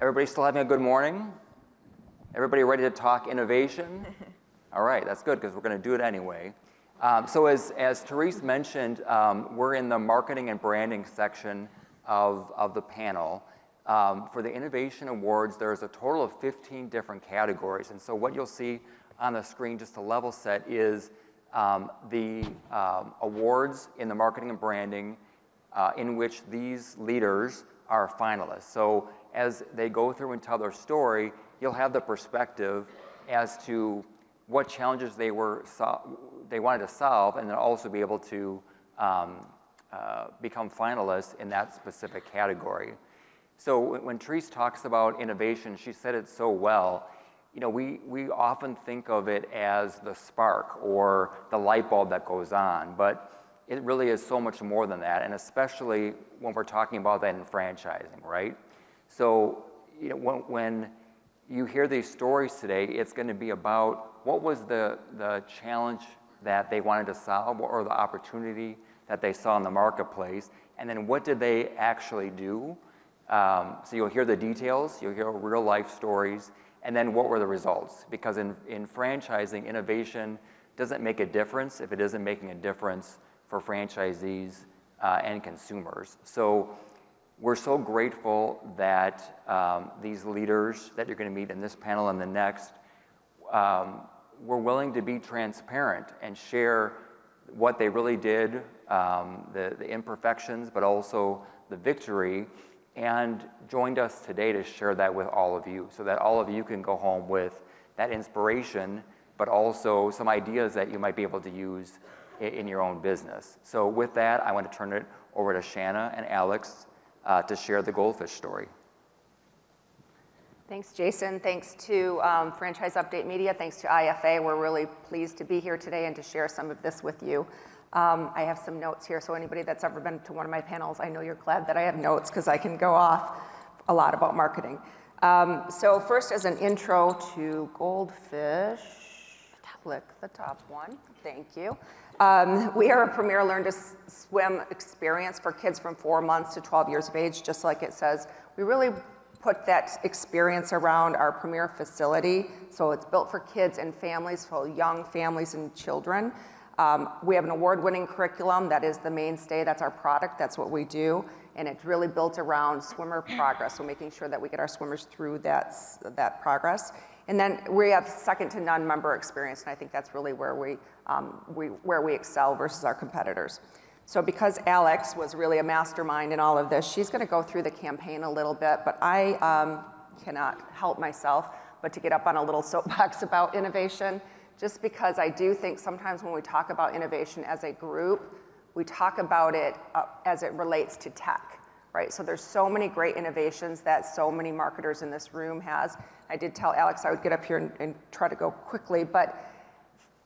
Everybody still having a good morning? Everybody ready to talk innovation? All right, that's good because we're going to do it anyway. So as Therese mentioned, we're in the marketing and branding section of the panel. For the Innovation Awards, there's a total of 15 different categories. And so what you'll see on the screen, just to level set, is the awards in the marketing and branding in which these leaders are finalists. So as they go through and tell their story, you'll have the perspective as to what challenges they wanted to solve, and then also be able to become finalists in that specific category. So when Therese talks about innovation, she said it so well. You know, we often think of it as the spark or the light bulb that goes on, but it really is so much more than that, and especially when we're talking about that in franchising, right? So, you know, when you hear these stories today, it's going to be about what was the challenge that they wanted to solve, or the opportunity that they saw in the marketplace, and then what did they actually do? So you'll hear the details, you'll hear real life stories, and then what were the results? Because in franchising, innovation doesn't make a difference if it isn't making a difference for franchisees and consumers. So we're so grateful that these leaders that you're going to meet in this panel and the next were willing to be transparent and share what they really did, the imperfections, but also the victory, and joined us today to share that with all of you, so that all of you can go home with that inspiration, but also some ideas that you might be able to use in your own business. So with that, I want to turn it over to Shanna and Alex to share the Goldfish story. Thanks, Jason. Thanks to Franchise Update Media. Thanks to IFA. We're really pleased to be here today and to share some of this with you. I have some notes here, so anybody that's ever been to one of my panels, I know you're glad that I have notes because I can go off a lot about marketing. So first, as an intro to Goldfish, click the top one. Thank you. We are a premier learn to swim experience for kids from 4 months to 12 years of age, just like it says. We really put that experience around our premier facility. So it's built for kids and families, for young families and children. We have an award-winning curriculum that is the mainstay. That's our product. That's what we do. And it's really built around swimmer progress. So making sure that we get our swimmers through that progress. And then we have second to none member experience. And I think that's really where we excel versus our competitors. So because Alex was really a mastermind in all of this, she's going to go through the campaign a little bit, but I cannot help myself but to get up on a little soapbox about innovation, just because I do think sometimes when we talk about innovation as a group, we talk about it as it relates to tech, right? So there's so many great innovations that so many marketers in this room has. I did tell Alex I would get up here and try to go quickly, but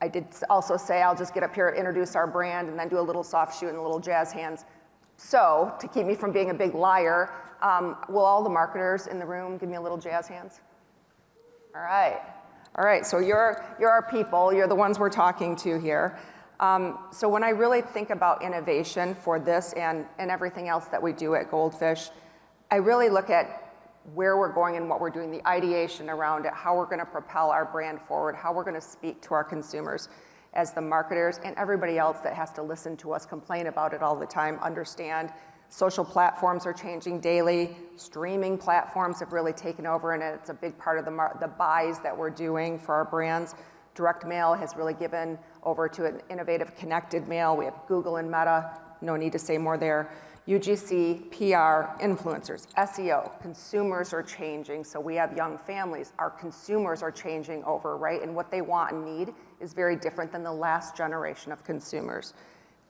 I did also say I'll just get up here, introduce our brand, and then do a little soft shoot and a little jazz hands. So to keep me from being a big liar, will all the marketers in the room give me a little jazz hands? All right. All right, so you're our people. You're the ones we're talking to here. So when I really think about innovation for this and everything else that we do at Goldfish, I really look at where we're going and what we're doing, the ideation around it, how we're going to propel our brand forward, how we're going to speak to our consumers as the marketers and everybody else that has to listen to us complain about it all the time, understand social platforms are changing daily, streaming platforms have really taken over, and it's a big part of the buys that we're doing for our brands. Direct mail has really given over to an innovative connected mail. We have Google and Meta, no need to say more there. UGC, PR, influencers, SEO, consumers are changing, so we have young families. Our consumers are changing over, right? And what they want and need is very different than the last generation of consumers.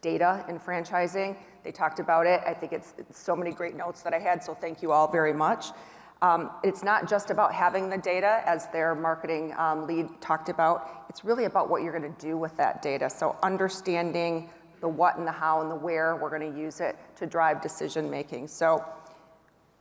Data in franchising, they talked about it. I think it's so many great notes that I had, so thank you all very much. It's not just about having the data, as their marketing lead talked about. It's really about what you're going to do with that data. So understanding the what and the how and the where we're going to use it to drive decision making. So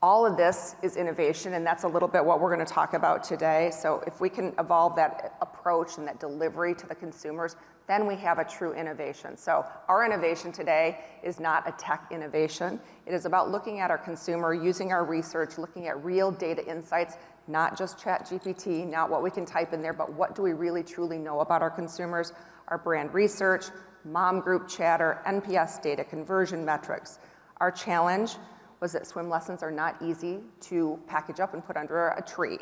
all of this is innovation, and that's a little bit what we're going to talk about today. So if we can evolve that approach and that delivery to the consumers, then we have a true innovation. So our innovation today is not a tech innovation. It is about looking at our consumer, using our research, looking at real data insights, not just ChatGPT, not what we can type in there, but what do we really truly know about our consumers, our brand research, mom group chatter, NPS data, conversion metrics. Our challenge was that swim lessons are not easy to package up and put under a tree.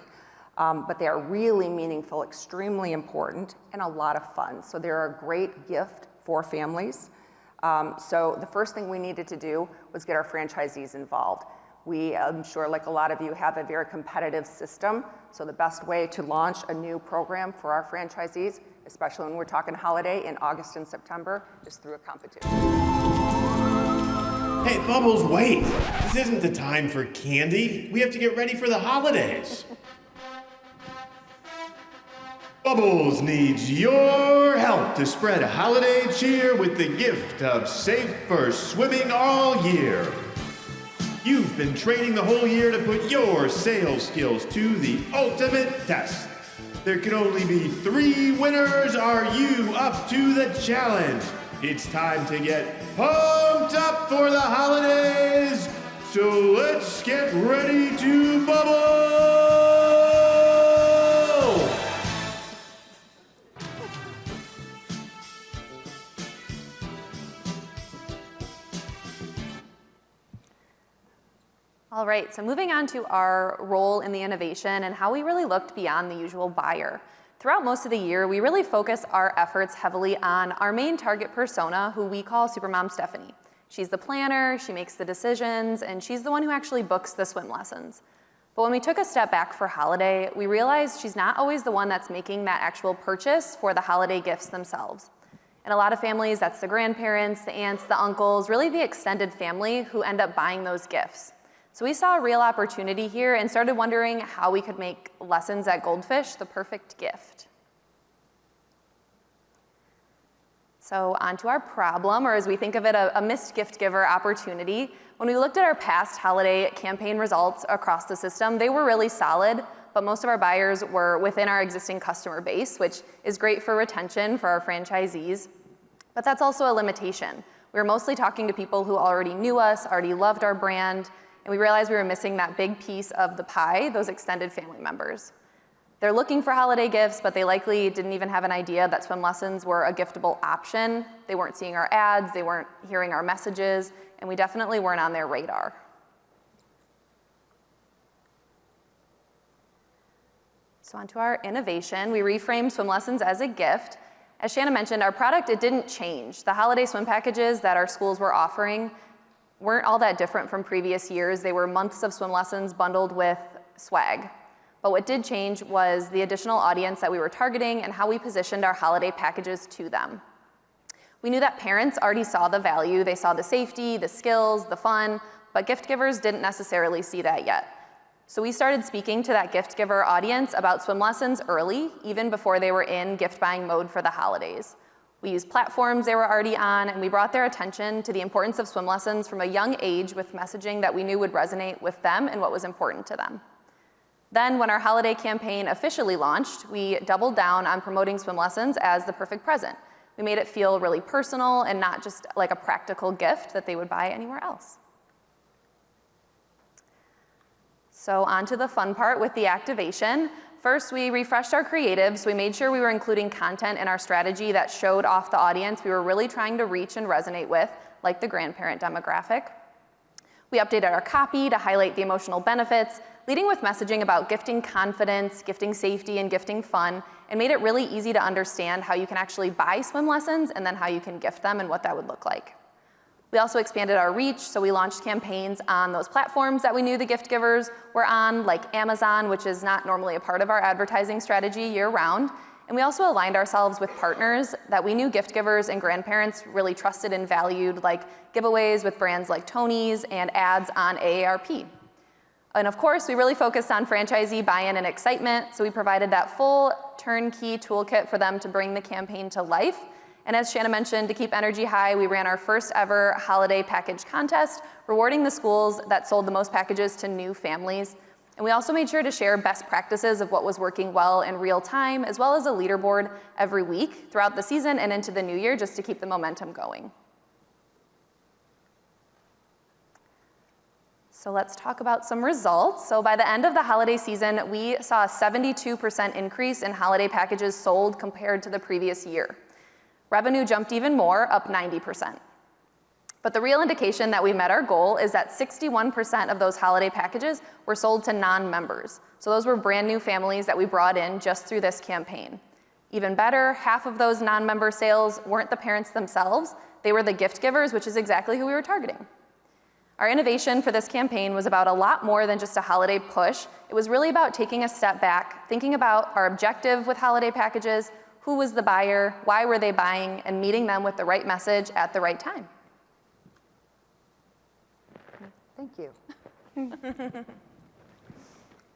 But they are really meaningful, extremely important, and a lot of fun. So they're a great gift for families. So the first thing we needed to do was get our franchisees involved. We, I'm sure like a lot of you, have a very competitive system. So the best way to launch a new program for our franchisees, especially when we're talking holiday in August and September, is through a competition. Hey, Bubbles, wait. This isn't the time for candy. We have to get ready for the holidays. Bubbles needs your help to spread holiday cheer with the gift of safer swimming all year. You've been training the whole year to put your sales skills to the ultimate test. There can only be 3 winners. Are you up to the challenge? It's time to get pumped up for the holidays. So let's get ready to bubble! All right, so moving on to our role in the innovation and how we really looked beyond the usual buyer. Throughout most of the year, we really focus our efforts heavily on our main target persona, who we call Supermom Stephanie. She's the planner, she makes the decisions, and she's the one who actually books the swim lessons. But when we took a step back for holiday, we realized she's not always the one that's making that actual purchase for the holiday gifts themselves. In a lot of families, that's the grandparents, the aunts, the uncles, really the extended family who end up buying those gifts. So we saw a real opportunity here and started wondering how we could make lessons at Goldfish the perfect gift. So onto our problem, or as we think of it, a missed gift giver opportunity. When we looked at our past holiday campaign results across the system, they were really solid, but most of our buyers were within our existing customer base, which is great for retention for our franchisees, but that's also a limitation. We were mostly talking to people who already knew us, already loved our brand, and we realized we were missing that big piece of the pie, those extended family members. They're looking for holiday gifts, but they likely didn't even have an idea that swim lessons were a giftable option. They weren't seeing our ads, they weren't hearing our messages, and we definitely weren't on their radar. So onto our innovation. We reframed swim lessons as a gift. As Shanna mentioned, our product, it didn't change. The holiday swim packages that our schools were offering weren't all that different from previous years. They were months of swim lessons bundled with swag. But what did change was the additional audience that we were targeting and how we positioned our holiday packages to them. We knew that parents already saw the value. They saw the safety, the skills, the fun, but gift givers didn't necessarily see that yet. So we started speaking to that gift giver audience about swim lessons early, even before they were in gift buying mode for the holidays. We used platforms they were already on, and we brought their attention to the importance of swim lessons from a young age with messaging that we knew would resonate with them and what was important to them. Then, when our holiday campaign officially launched, we doubled down on promoting swim lessons as the perfect present. We made it feel really personal and not just like a practical gift that they would buy anywhere else. So on to the fun part with the activation. First, we refreshed our creatives. We made sure we were including content in our strategy that showed off the audience we were really trying to reach and resonate with, like the grandparent demographic. We updated our copy to highlight the emotional benefits, leading with messaging about gifting confidence, gifting safety, and gifting fun, and made it really easy to understand how you can actually buy swim lessons and then how you can gift them and what that would look like. We also expanded our reach, so we launched campaigns on those platforms that we knew the gift givers were on, like Amazon, which is not normally a part of our advertising strategy year-round. And we also aligned ourselves with partners that we knew gift givers and grandparents really trusted and valued, like giveaways with brands like Tony's and ads on AARP. And of course, we really focused on franchisee buy-in and excitement, so we provided that full turnkey toolkit for them to bring the campaign to life. And as Shanna mentioned, to keep energy high, we ran our first ever holiday package contest, rewarding the schools that sold the most packages to new families. And we also made sure to share best practices of what was working well in real time, as well as a leaderboard every week throughout the season and into the new year, just to keep the momentum going. So let's talk about some results. So by the end of the holiday season, we saw a 72% increase in holiday packages sold compared to the previous year. Revenue jumped even more, up 90%. But the real indication that we met our goal is that 61% of those holiday packages were sold to non-members. So those were brand new families that we brought in just through this campaign. Even better, half of those non-member sales weren't the parents themselves, they were the gift givers, which is exactly who we were targeting. Our innovation for this campaign was about a lot more than just a holiday push. It was really about taking a step back, thinking about our objective with holiday packages, who was the buyer, why were they buying, and meeting them with the right message at the right time. Thank you.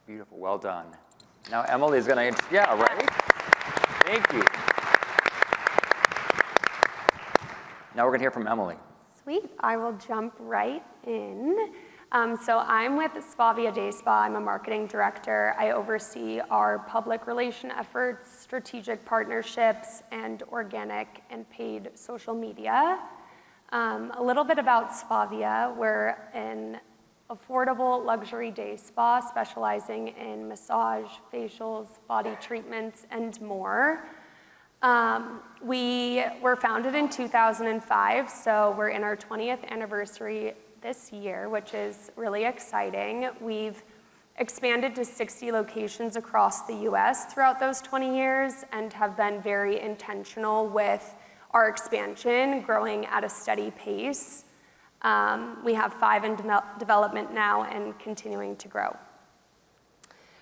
Beautiful, well done. Now Emily's gonna, yeah, right? Thank you. Now we're gonna hear from Emily. Sweet, I will jump right in. So I'm with Spavia Day Spa. I'm a marketing director. I oversee our public relation efforts, strategic partnerships, and organic and paid social media. A little bit about Spavia. We're an affordable luxury day spa specializing in massage, facials, body treatments, and more. We were founded in 2005, so we're in our 20th anniversary this year, which is really exciting. We've expanded to 60 locations across the US throughout those 20 years and have been very intentional with our expansion, growing at a steady pace. We have 5 in development now and continuing to grow.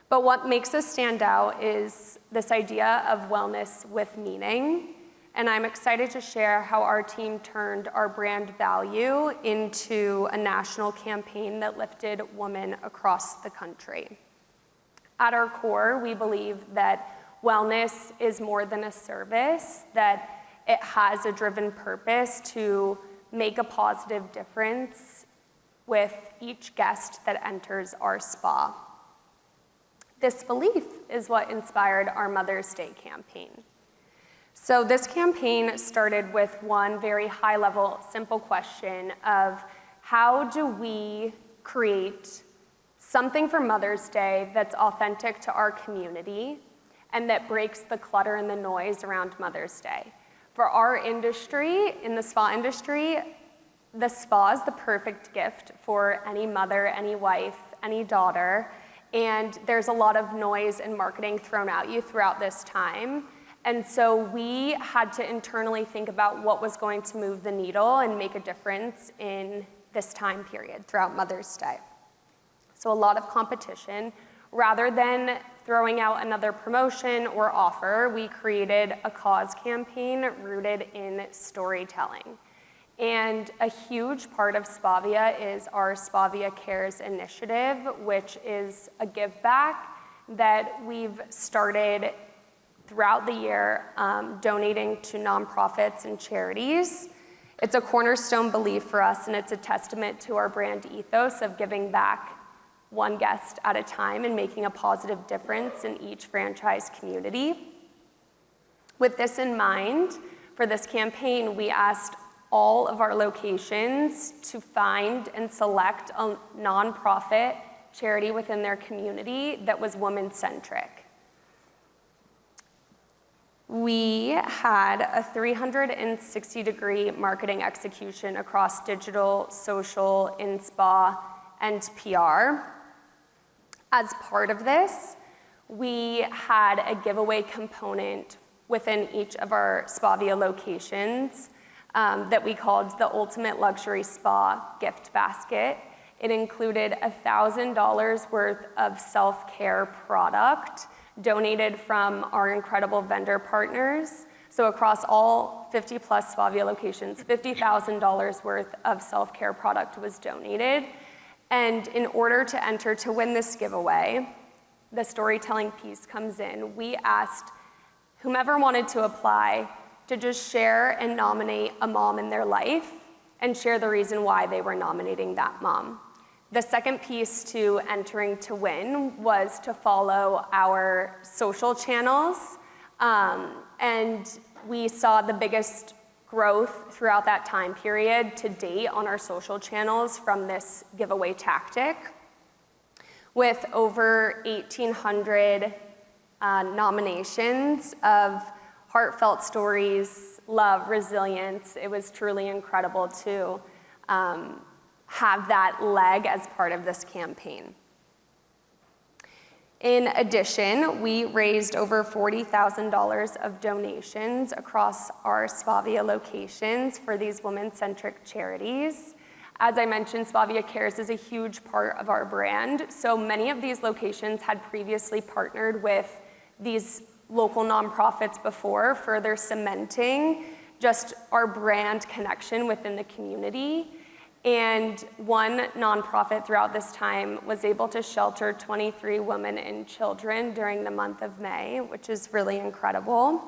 But what makes us stand out is this idea of wellness with meaning. And I'm excited to share how our team turned our brand value into a national campaign that lifted women across the country. At our core, we believe that wellness is more than a service, that it has a driven purpose to make a positive difference with each guest that enters our spa. This belief is what inspired our Mother's Day campaign. So this campaign started with one very high-level, simple question of how do we create something for Mother's Day that's authentic to our community and that breaks the clutter and the noise around Mother's Day. For our industry, in the spa industry, the spa is the perfect gift for any mother, any wife, any daughter, and there's a lot of noise and marketing thrown at you throughout this time. And so we had to internally think about what was going to move the needle and make a difference in this time period throughout Mother's Day. So a lot of competition. Rather than throwing out another promotion or offer, we created a cause campaign rooted in storytelling. And a huge part of Spavia is our Spavia Cares initiative, which is a give back that we've started throughout the year, donating to nonprofits and charities. It's a cornerstone belief for us, and it's a testament to our brand ethos of giving back one guest at a time and making a positive difference in each franchise community. With this in mind, for this campaign, we asked all of our locations to find and select a nonprofit charity within their community that was woman-centric. We had a 360-degree marketing execution across digital, social, in-spa, and PR. As part of this, we had a giveaway component within each of our Spavia locations that we called the Ultimate Luxury Spa Gift Basket. It included $1,000 worth of self-care product donated from our incredible vendor partners. So across all 50 plus Spavia locations, $50,000 worth of self-care product was donated. And in order to enter to win this giveaway, the storytelling piece comes in. We asked whomever wanted to apply to just share and nominate a mom in their life and share the reason why they were nominating that mom. The second piece to entering to win was to follow our social channels. And we saw the biggest growth throughout that time period to date on our social channels from this giveaway tactic, with over 1,800 nominations of heartfelt stories, love, resilience. It was truly incredible to have that leg as part of this campaign. In addition, we raised over $40,000 of donations across our Spavia locations for these women-centric charities. As I mentioned, Spavia Cares is a huge part of our brand, so many of these locations had previously partnered with these local nonprofits before, further cementing just our brand connection within the community. And one nonprofit throughout this time was able to shelter 23 women and children during the month of May, which is really incredible.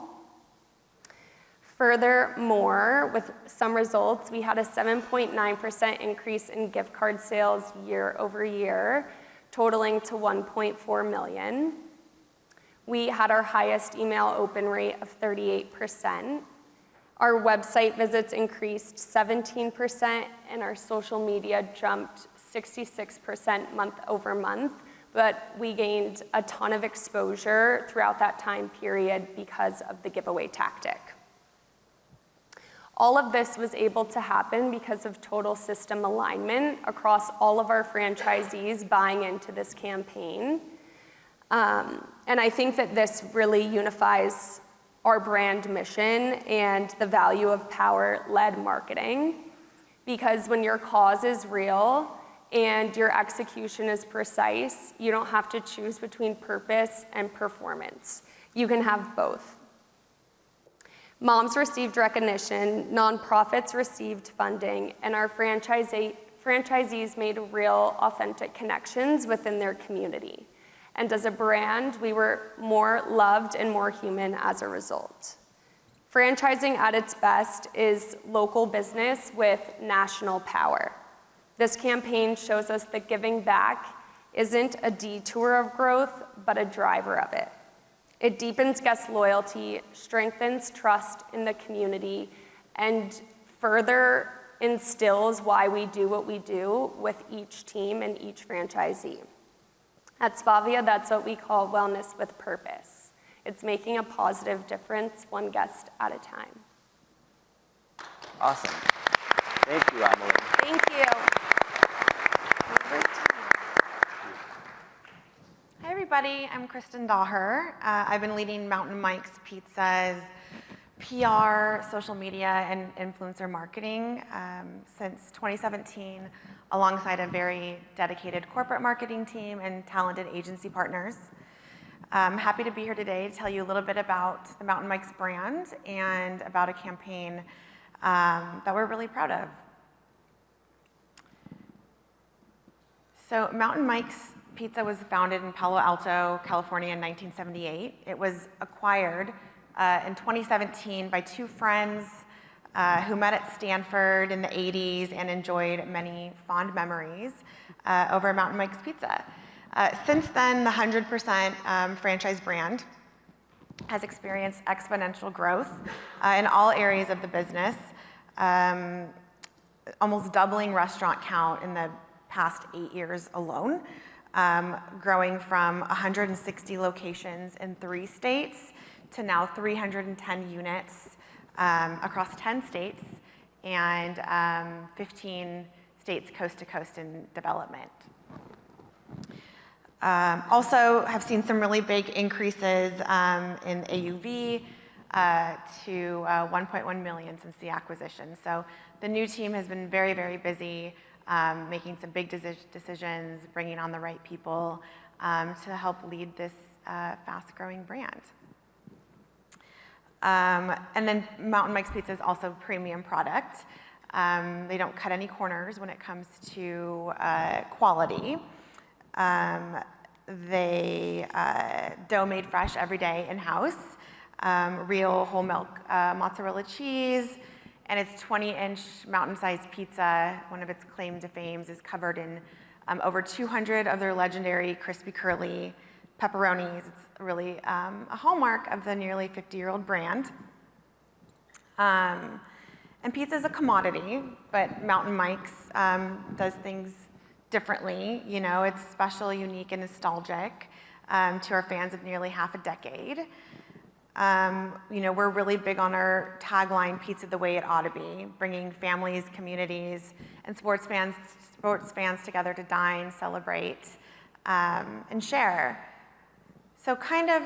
Furthermore, with some results, we had a 7.9% increase in gift card sales year over year, totaling to 1.4 million. We had our highest email open rate of 38%. Our website visits increased 17%, and our social media jumped 66% month over month, but we gained a ton of exposure throughout that time period because of the giveaway tactic. All of this was able to happen because of total system alignment across all of our franchisees buying into this campaign. And I think that this really unifies our brand mission and the value of power-led marketing, because when your cause is real and your execution is precise, you don't have to choose between purpose and performance. You can have both. Moms received recognition, nonprofits received funding, and our franchisees made real, authentic connections within their community. And as a brand, we were more loved and more human as a result. Franchising at its best is local business with national power. This campaign shows us that giving back isn't a detour of growth, but a driver of it. It deepens guest loyalty, strengthens trust in the community, and further instills why we do what we do with each team and each franchisee. At Spavia, that's what we call wellness with purpose. It's making a positive difference, one guest at a time. Awesome. Thank you, Emily. Thank you. Hi, everybody. I'm Kristen Daher. I've been leading Mountain Mike's Pizza's PR, social media, and influencer marketing since 2017, alongside a very dedicated corporate marketing team and talented agency partners. I'm happy to be here today to tell you a little bit about the Mountain Mike's brand and about a campaign that we're really proud of. So Mountain Mike's Pizza was founded in Palo Alto, California in 1978. It was acquired in 2017 by two friends who met at Stanford in the 80s and enjoyed many fond memories over Mountain Mike's Pizza. Since then, the 100% franchise brand has experienced exponential growth in all areas of the business, almost doubling restaurant count in the past 8 years alone, growing from 160 locations in 3 states to now 310 units across 10 states and 15 states coast to coast in development. Also have seen some really big increases in AUV to 1.1 million since the acquisition. So the new team has been very, very busy making some big decisions, bringing on the right people to help lead this fast-growing brand. And then Mountain Mike's Pizza is also a premium product. They don't cut any corners when it comes to quality. They dough made fresh every day in-house, real whole milk mozzarella cheese, and its 20-inch mountain-sized pizza, one of its claim to fame, is covered in over 200 of their legendary crispy curly pepperonis. It's really a hallmark of the nearly 50-year-old brand. And pizza is a commodity, but Mountain Mike's does things differently. You know, it's special, unique, and nostalgic to our fans of nearly half a decade. You know, we're really big on our tagline, pizza the way it ought to be, bringing families, communities, and sports fans together to dine, celebrate, and share. So kind of,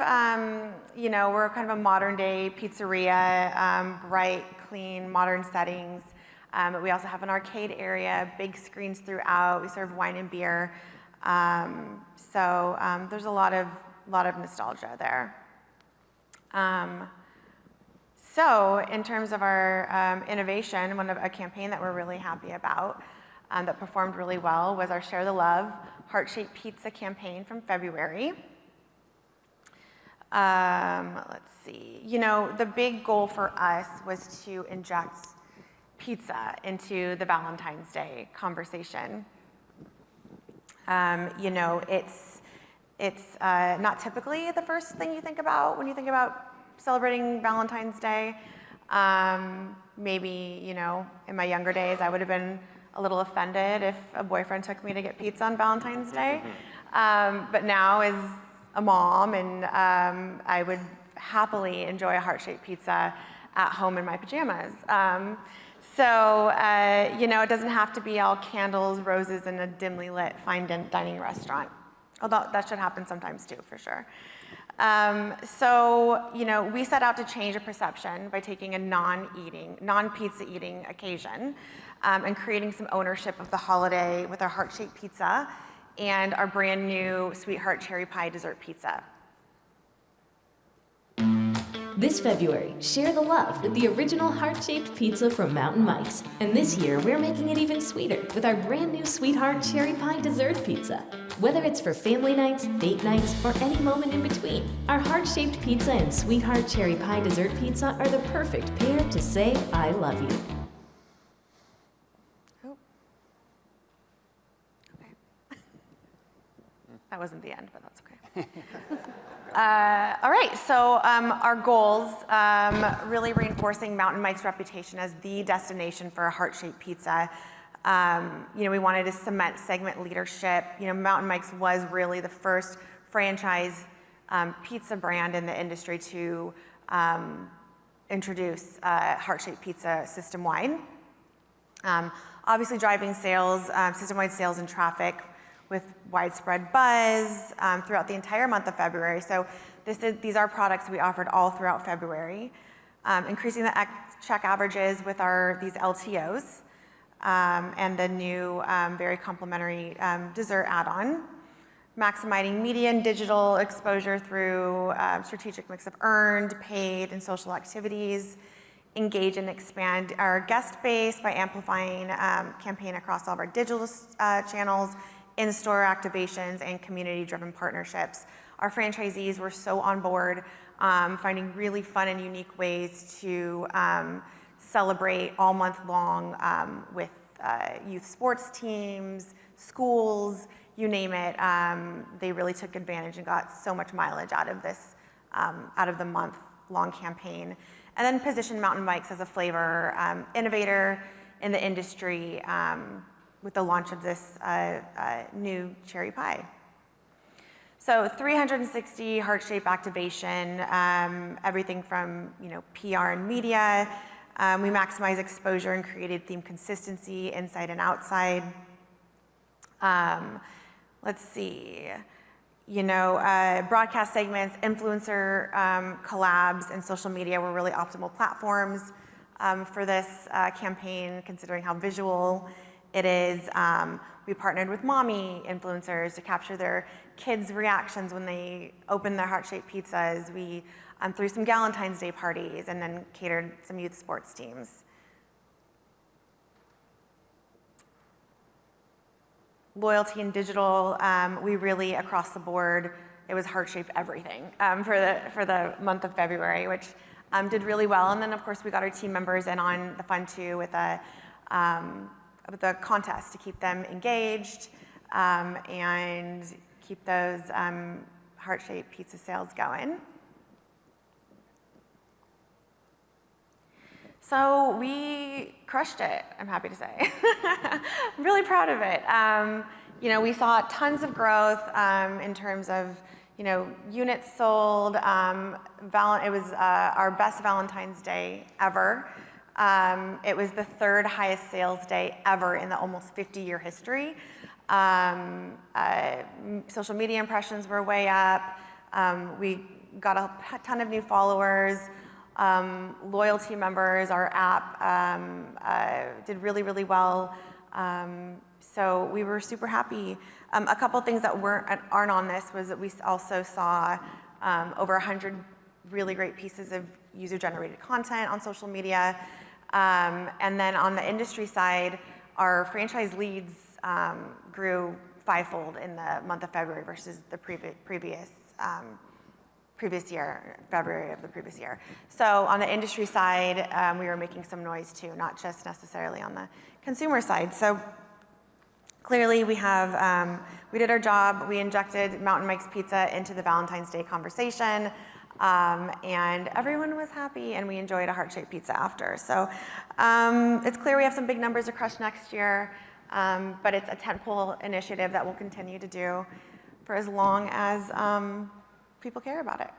you know, we're kind of a modern day pizzeria, bright, clean, modern settings. But we also have an arcade area, big screens throughout. We serve wine and beer. So there's a lot of nostalgia there. So in terms of our innovation, a campaign that we're really happy about that performed really well was our Share the Love heart-shaped pizza campaign from February. Let's see, you know, the big goal for us was to inject pizza into the Valentine's Day conversation. You know, it's not typically the first thing you think about when you think about celebrating Valentine's Day. Maybe, you know, in my younger days, I would have been a little offended if a boyfriend took me to get pizza on Valentine's Day. But now as a mom, and I would happily enjoy a heart-shaped pizza at home in my pajamas. So, you know, it doesn't have to be all candles, roses, and a dimly lit fine dining restaurant. Although that should happen sometimes too, for sure. So, you know, we set out to change a perception by taking a non-pizza eating occasion and creating some ownership of the holiday with our heart-shaped pizza and our brand new Sweetheart Cherry Pie dessert pizza. This February, share the love with the original heart-shaped pizza from Mountain Mike's. And this year, we're making it even sweeter with our brand new Sweetheart Cherry Pie dessert pizza. Whether it's for family nights, date nights, or any moment in between, our heart-shaped pizza and Sweetheart Cherry Pie dessert pizza are the perfect pair to say I love you. Oh. Okay. That wasn't the end, but that's okay. All right, so our goals, really reinforcing Mountain Mike's reputation as the destination for a heart-shaped pizza. You know, we wanted to cement segment leadership. You know, Mountain Mike's was really the first franchise pizza brand in the industry to introduce heart-shaped pizza system-wide. Obviously driving sales, system-wide sales and traffic with widespread buzz throughout the entire month of February. So these are products we offered all throughout February. Increasing the check averages with these LTOs and the new very complimentary dessert add-on. Maximizing media and digital exposure through strategic mix of earned, paid, and social activities. Engage and expand our guest base by amplifying campaign across all of our digital channels, in-store activations, and community-driven partnerships. Our franchisees were so on board, finding really fun and unique ways to celebrate all month long with youth sports teams, schools, you name it. They really took advantage and got so much mileage out of this, out of the month-long campaign. And then position Mountain Mike's as a flavor innovator in the industry with the launch of this new cherry pie. So 360 heart-shaped activation, everything from PR and media. We maximize exposure and created theme consistency inside and outside. Let's see. Broadcast segments, influencer collabs, and social media were really optimal platforms for this campaign, considering how visual it is. We partnered with mommy influencers to capture their kids' reactions when they opened their heart-shaped pizzas. We threw some Valentine's Day parties and then catered some youth sports teams. Loyalty and digital, we really, across the board, it was heart-shaped everything for the month of February, which did really well. And then, of course, we got our team members in on the fun, too, with a contest to keep them engaged. and keep those heart-shaped pizza sales going. So we crushed it, I'm happy to say. I'm really proud of it. You know, we saw tons of growth in terms of, you know, units sold. It was our best Valentine's Day ever. It was the third highest sales day ever in the almost 50-year history. Social media impressions were way up. We got a ton of new followers. Loyalty members, our app did really, really well. So we were super happy. A couple things that aren't on this was that we also saw over 100 really great pieces of user-generated content on social media. And then on the industry side, our franchise leads grew fivefold in the month of February versus the previous year, February of the previous year. So on the industry side, we were making some noise too, not just necessarily on the consumer side. So clearly we did our job. We injected Mountain Mike's Pizza into the Valentine's Day conversation, and everyone was happy, and we enjoyed a heart-shaped pizza after. So it's clear we have some big numbers to crush next year, but it's a tentpole initiative that we'll continue to do for as long as people care about it.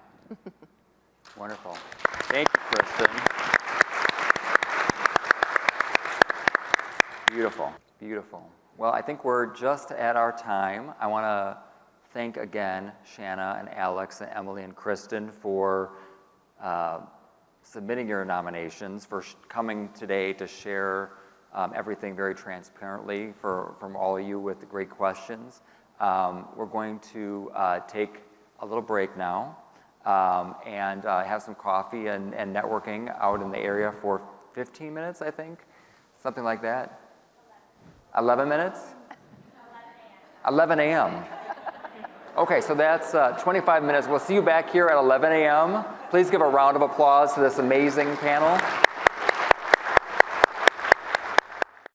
Wonderful. Thank you, Kristen. Beautiful, beautiful. Well, I think we're just at our time. I want to thank again Shanna and Alex and Emily and Kristen for submitting your nominations, for coming today to share everything very transparently from all of you with the great questions. We're going to take a little break now and have some coffee and networking out in the area for 15 minutes, I think, something like that. 11 minutes? 11 a.m. Okay, so that's 25 minutes. We'll see you back here at 11 a.m. Please give a round of applause to this amazing panel.